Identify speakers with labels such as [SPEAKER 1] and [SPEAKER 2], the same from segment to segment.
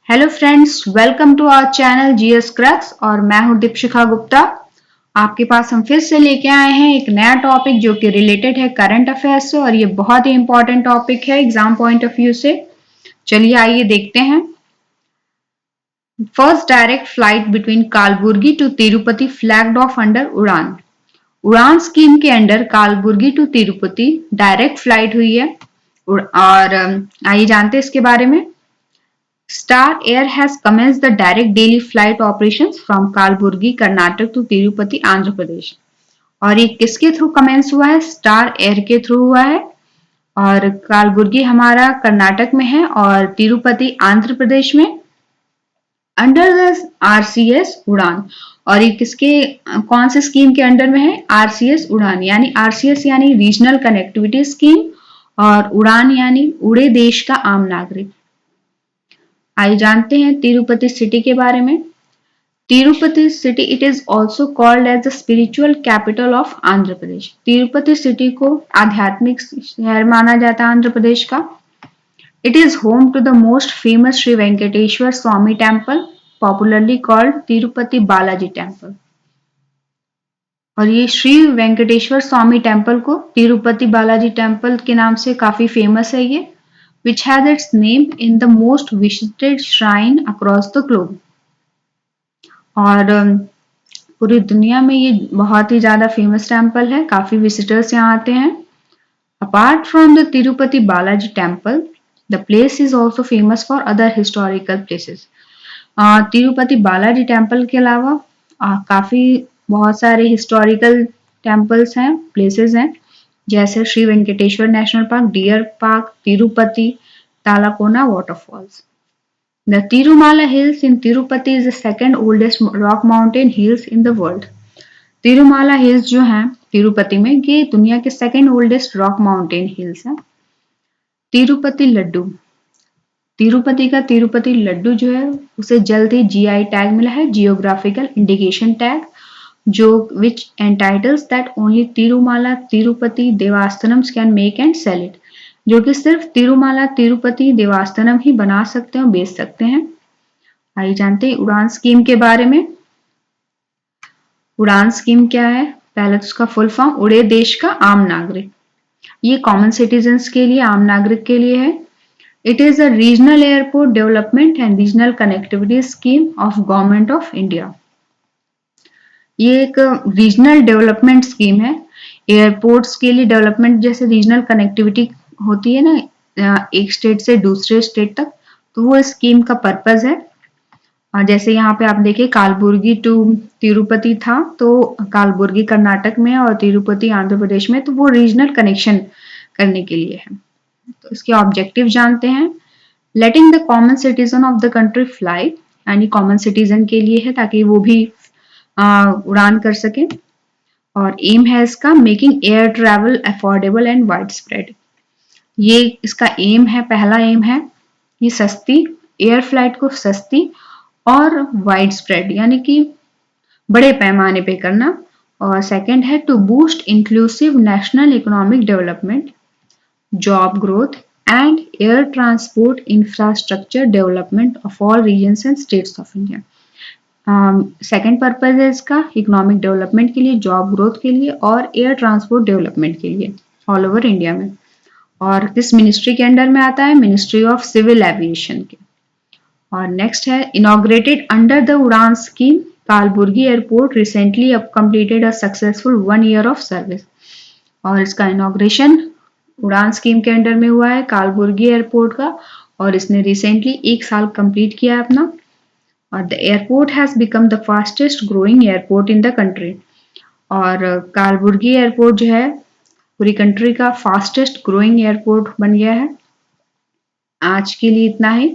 [SPEAKER 1] Hello friends, welcome to our channel GS Crux और मैं हूं दीपशिखा गुप्ता। आपके पास हम फिर से लेके आए हैं एक नया टॉपिक जो कि रिलेटेड है करंट अफेयर्स से और ये बहुत ही इंपॉर्टेंट टॉपिक है एग्जाम पॉइंट ऑफ व्यू से। चलिए आइए देखते हैं। First direct flight between Kalaburagi to Tirupati flagged off under Udan. Udan scheme के under Kalaburagi to Tirupati direct flight हुई है और आइए जानते हैं इसके बारे में। Star Air has commenced the direct daily flight operations from Kalburgi, Karnataka to Tirupati, Andhra Pradesh. और ये किसके थ्रू कमेंस हुआ है? स्टार एयर के थ्रू हुआ है और कालबुर्गी हमारा कर्नाटक में है और तिरुपति आंध्र प्रदेश में अंडर द आरसीएस उड़ान। और ये किसके कौन से स्कीम के अंडर में है? आरसीएस उड़ान यानी आरसीएस यानी रीजनल कनेक्टिविटी स्कीम और उड़ान यानी उड़े देश का आम नागरिक। आइए जानते हैं तिरुपति सिटी के बारे में। Tirupati city it is also called as the spiritual capital of Andhra Pradesh. Tirupati city को आध्यात्मिक शहर माना जाता है आंध्र प्रदेश का। It is home to the most famous Shri Venkateswara Swami temple, popularly called Tirupati Balaji temple. और ये श्री वेंकटेश्वर स्वामी टेम्पल को तिरुपति बालाजी टेम्पल के नाम से काफी फेमस है ये, which has its name in the most visited shrine across the globe। और पूरी दुनिया में ये बहुत ही ज्यादा फेमस टेम्पल है, काफी विजिटर्स यहाँ आते हैं। Apart from the Tirupati Balaji temple, the place is also famous for other historical places. Tirupati Balaji temple के अलावा काफी बहुत सारे हिस्टोरिकल टेम्पल्स हैं, प्लेसेस हैं, जैसे Shri Venkateswara national park, deer park, Tirupati, Talakona waterfalls. The Tirumala Hills in Tirupati is the second oldest rock mountain hills in the world। Tirumala hills जो हैं तिरुपति में, ये दुनिया के second oldest rock mountain hills हैं। तिरुपति लड्डू, तिरुपति का तिरुपति लड्डू जो है उसे जल्द ही जीआई टैग मिला है, जियोग्राफिकल इंडिकेशन टैग, जो which entitles that only Tirumala Tirupati Devasthanams can make and sell it, जो कि सिर्फ तिरुमाला तिरुपति देवास्तनम ही बना सकते हैं और बेच सकते हैं। आइए जानते हैं उड़ान स्कीम के बारे में। उड़ान स्कीम क्या है? पहले तो उसका फुल फॉर्म उड़े देश का आम नागरिक। ये कॉमन सिटीजन्स के लिए, आम नागरिक के लिए है। It is a regional airport development and regional connectivity scheme of government of India. ये एक रीजनल डेवलपमेंट स्कीम है। एयरपोर्ट्स के लिए डेवलपमेंट, जैसे रीजनल कनेक्टिविटी होती है ना एक स्टेट से दूसरे स्टेट तक, तो वो स्कीम का पर्पस है। और जैसे यहाँ पे आप देखिए कालबुर्गी टू तिरुपति था, तो कालबुर्गी कर्नाटक में और तिरुपति आंध्र प्रदेश में, तो वो रीजनल कनेक्शन करने के लिए है। तो इसके ऑब्जेक्टिव जानते हैं। Letting the common citizen of the country fly, यानी कॉमन सिटीजन के लिए है ताकि वो भी उड़ान कर सके। और एम है इसका making air travel affordable and wide spread. ये इसका एम है, पहला एम है ये सस्ती एयर फ्लाइट को सस्ती और वाइड स्प्रेड यानी कि बड़े पैमाने पे करना। और सेकंड है to boost inclusive national economic development, job growth and air transport infrastructure development of all regions and states of India. Second purpose है इसका इकोनॉमिक डेवलपमेंट के लिए, जॉब ग्रोथ के लिए और एयर ट्रांसपोर्ट डेवलपमेंट के लिए ऑल ओवर इंडिया में। और किस मिनिस्ट्री के अंडर में आता है? मिनिस्ट्री ऑफ सिविल एविएशन के। और नेक्स्ट है inaugurated under the Udan scheme, Kalaburagi airport recently completed a successful 1 year of service. और इसका इनॉग्रेशन उड़ान स्कीम के अंडर में हुआ है कालबुर्गी एयरपोर्ट का, और इसने रिसेंटली 1 साल कंप्लीट किया अपना। और the airport has become the fastest growing airport in the country. और कालबुर्गी एयरपोर्ट जो है पूरी कंट्री का फास्टेस्ट ग्रोइंग एयरपोर्ट बन गया है। आज के लिए इतना ही,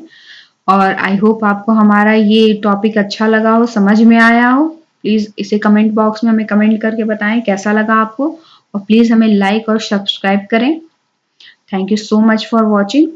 [SPEAKER 1] और आई होप आपको हमारा ये टॉपिक अच्छा लगा हो, समझ में आया हो। प्लीज इसे कमेंट बॉक्स में हमें कमेंट करके बताएं कैसा लगा आपको, और प्लीज हमें लाइक और सब्सक्राइब करें। Thank you so much for watching.